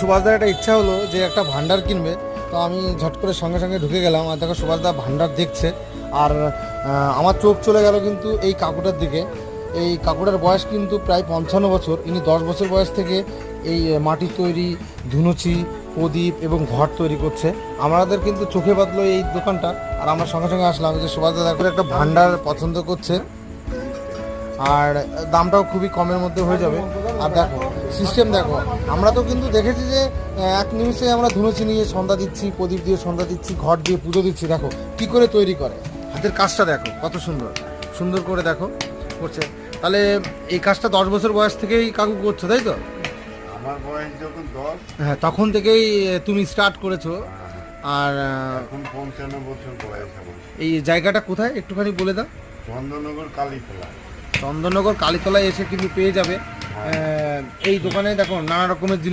সুভাষদার একটা ইচ্ছা হলো যে একটা ভান্ডার কিনবে, তো আমি ঝট করে সঙ্গে সঙ্গে ঢুকে গেলাম। আর দেখো সুভাষদা ভান্ডার দেখছে। আর আমার চোখ চলে গেল কিন্তু এই কাকুটার দিকে। এই কাকুটার বয়স কিন্তু প্রায় 55 বছর। ইনি 10 বছর বয়স থেকে এই মাটির তৈরি ধুনুচি, প্রদীপ এবং ঘর তৈরি করছে। আমাদের কিন্তু চোখে বাঁধলো এই দোকানটা। আর আমরা সঙ্গে সঙ্গে আসলাম যে সুভাষদা দেখো একটা ভান্ডার পছন্দ করছে, আর দামটাও খুবই কমের মধ্যে হয়ে যাবে। আর দেখো সিস্টেম দেখো, আমরা তো কিন্তু দেখেছি যে এক নিমিষে আমরা ধুনুচি নিয়ে সন্ধ্যা দিচ্ছি, প্রদীপ দিয়ে সন্ধ্যা দিচ্ছি, ঘর দিয়ে পুজো দিচ্ছি। দেখো কি করে তৈরি করে, হাতের কাজটা দেখো কত সুন্দর সুন্দর করে দেখো করছে। তাহলে এই কাজটা 10 বছর বয়স থেকেই কাকু করছো, তাই তো? আমার বয়স যখন 10, হ্যাঁ, তখন থেকেই তুমি স্টার্ট করেছো। আর এখন 55 বছর বয়স আমার। এই জায়গাটা কোথায় একটুখানি বলে দাও। চন্দননগর কালীতলা। চন্দননগর কালীতলায় এসে কিন্তু পেয়ে যাবে। এই দোকানে দেখো নানা রকমের জিনিস